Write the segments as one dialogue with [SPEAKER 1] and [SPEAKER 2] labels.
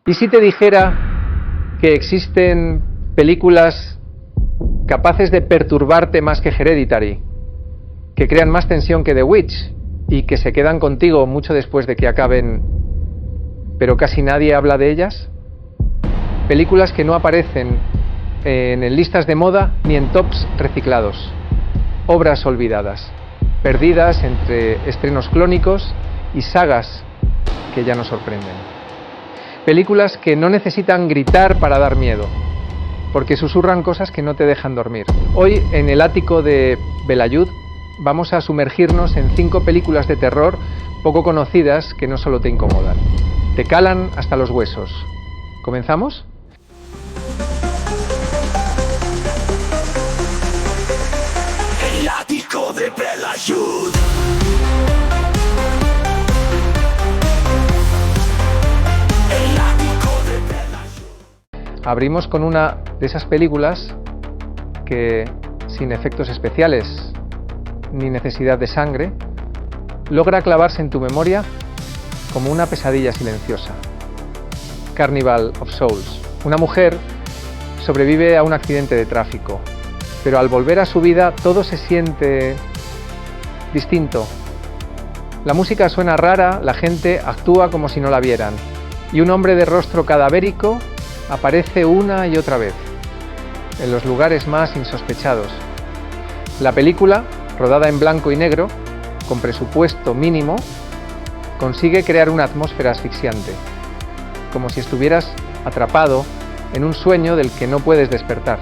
[SPEAKER 1] ¿Y si te dijera que existen películas capaces de perturbarte más que Hereditary, que crean más tensión que The Witch y que se quedan contigo mucho después de que acaben, pero casi nadie habla de ellas? Películas que no aparecen en listas de moda ni en tops reciclados. Obras olvidadas, perdidas entre estrenos clónicos y sagas que ya nos sorprenden. Películas que no necesitan gritar para dar miedo, porque susurran cosas que no te dejan dormir. Hoy, en el ático de Belayud, vamos a sumergirnos en 5 películas de terror poco conocidas que no solo te incomodan, te calan hasta los huesos. ¿Comenzamos?
[SPEAKER 2] El ático de Belayud.
[SPEAKER 1] Abrimos con una de esas películas que, sin efectos especiales ni necesidad de sangre, logra clavarse en tu memoria como una pesadilla silenciosa. Carnival of Souls. Una mujer sobrevive a un accidente de tráfico, pero al volver a su vida todo se siente distinto. La música suena rara, la gente actúa como si no la vieran, y un hombre de rostro cadavérico aparece una y otra vez, en los lugares más insospechados. La película, rodada en blanco y negro, con presupuesto mínimo, consigue crear una atmósfera asfixiante, como si estuvieras atrapado en un sueño del que no puedes despertar.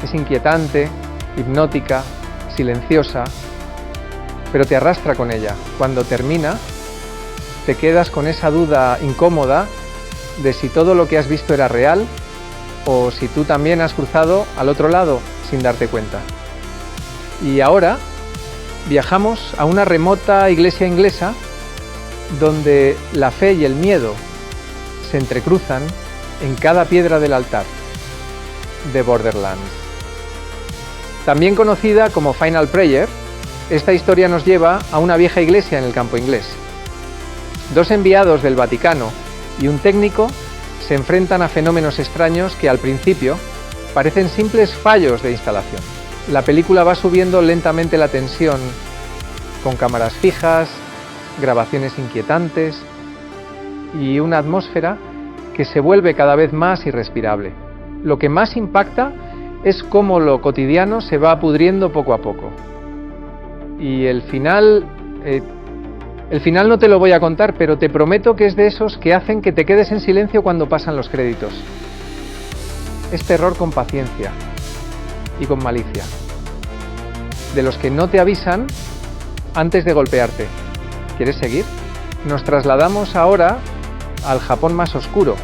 [SPEAKER 1] Es inquietante, hipnótica, silenciosa, pero te arrastra con ella. Cuando termina, te quedas con esa duda incómoda de si todo lo que has visto era real o si tú también has cruzado al otro lado sin darte cuenta. Y ahora viajamos a una remota iglesia inglesa donde la fe y el miedo se entrecruzan en cada piedra del altar de Borderlands. También conocida como Final Prayer, esta historia nos lleva a una vieja iglesia en el campo inglés. 2 enviados del Vaticano y un técnico se enfrentan a fenómenos extraños que al principio parecen simples fallos de instalación. La película va subiendo lentamente la tensión con cámaras fijas, grabaciones inquietantes y una atmósfera que se vuelve cada vez más irrespirable. Lo que más impacta es cómo lo cotidiano se va pudriendo poco a poco. Y el final no te lo voy a contar, pero te prometo que es de esos que hacen que te quedes en silencio cuando pasan los créditos. Es terror con paciencia y con malicia, de los que no te avisan antes de golpearte. ¿Quieres seguir? Nos trasladamos ahora al Japón más oscuro,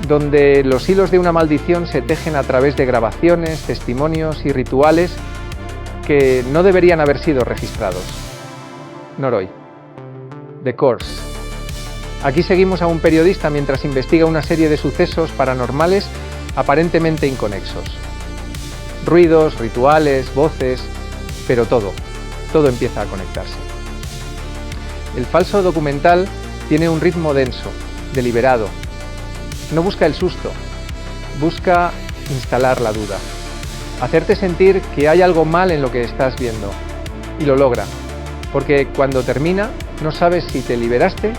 [SPEAKER 1] donde los hilos de una maldición se tejen a través de grabaciones, testimonios y rituales que no deberían haber sido registrados. Noroi. The Course. Aquí seguimos a un periodista mientras investiga una serie de sucesos paranormales aparentemente inconexos. Ruidos, rituales, voces, pero todo empieza a conectarse. El falso documental tiene un ritmo denso, deliberado. No busca el susto, busca instalar la duda, hacerte sentir que hay algo mal en lo que estás viendo, y lo logra, porque cuando termina no sabes si te liberaste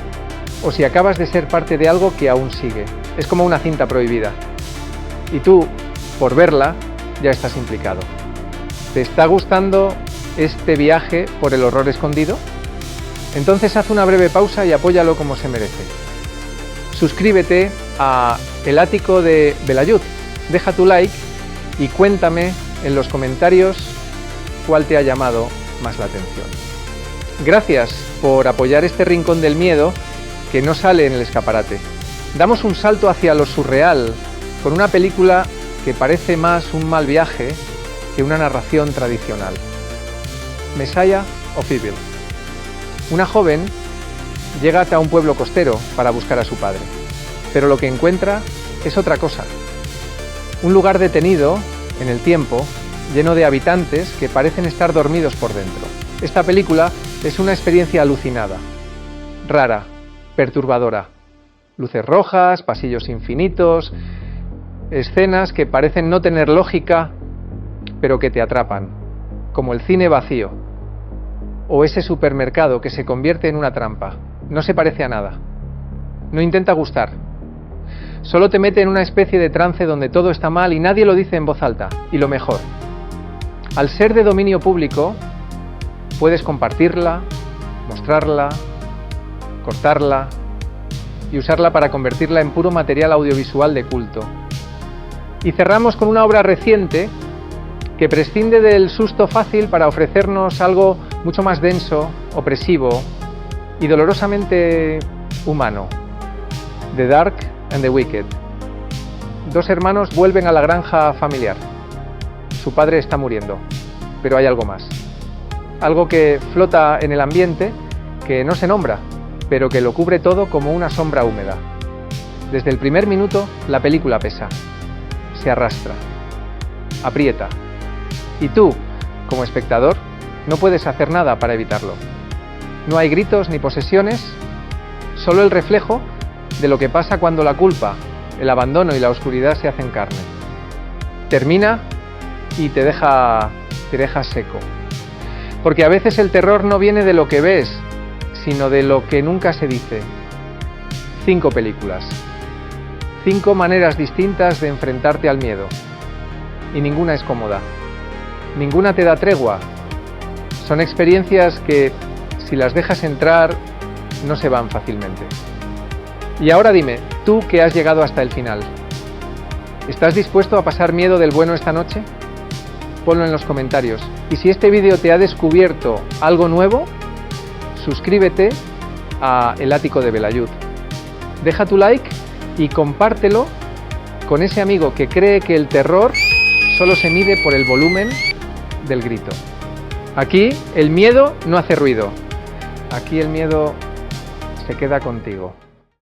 [SPEAKER 1] o si acabas de ser parte de algo que aún sigue. Es como una cinta prohibida. Y tú, por verla, ya estás implicado. ¿Te está gustando este viaje por el horror escondido? Entonces haz una breve pausa y apóyalo como se merece. Suscríbete a El Ático de Belayud, deja tu like y cuéntame en los comentarios cuál te ha llamado más la atención. Gracias por apoyar este rincón del miedo que no sale en el escaparate. Damos un salto hacia lo surreal con una película que parece más un mal viaje que una narración tradicional. Messiah of Evil. Una joven llega hasta un pueblo costero para buscar a su padre, pero lo que encuentra es otra cosa. Un lugar detenido en el tiempo, lleno de habitantes que parecen estar dormidos por dentro. Esta película es una experiencia alucinada, rara, perturbadora, Luces rojas, pasillos infinitos, escenas que parecen no tener lógica, pero que te atrapan, como el cine vacío, o ese supermercado que se convierte en una trampa. No se parece a nada, no intenta gustar, solo te mete en una especie de trance donde todo está mal y nadie lo dice en voz alta. Y lo mejor, al ser de dominio público, puedes compartirla, mostrarla, cortarla y usarla para convertirla en puro material audiovisual de culto. Y cerramos con una obra reciente que prescinde del susto fácil para ofrecernos algo mucho más denso, opresivo y dolorosamente humano. The Dark and the Wicked. Dos hermanos vuelven a la granja familiar. Su padre está muriendo, pero hay algo más. Algo que flota en el ambiente, que no se nombra, pero que lo cubre todo como una sombra húmeda. Desde el primer minuto, la película pesa, se arrastra, aprieta. Y tú, como espectador, no puedes hacer nada para evitarlo. No hay gritos ni posesiones, solo el reflejo de lo que pasa cuando la culpa, el abandono y la oscuridad se hacen carne. Termina y te deja seco. Porque a veces el terror no viene de lo que ves, sino de lo que nunca se dice. 5 películas. 5 maneras distintas de enfrentarte al miedo. Y ninguna es cómoda. Ninguna te da tregua. Son experiencias que, si las dejas entrar, no se van fácilmente. Y ahora dime, tú que has llegado hasta el final, ¿estás dispuesto a pasar miedo del bueno esta noche? Ponlo en los comentarios. Y si este vídeo te ha descubierto algo nuevo, suscríbete a El Ático de Belayud. Deja tu like y compártelo con ese amigo que cree que el terror solo se mide por el volumen del grito. Aquí el miedo no hace ruido. Aquí el miedo se queda contigo.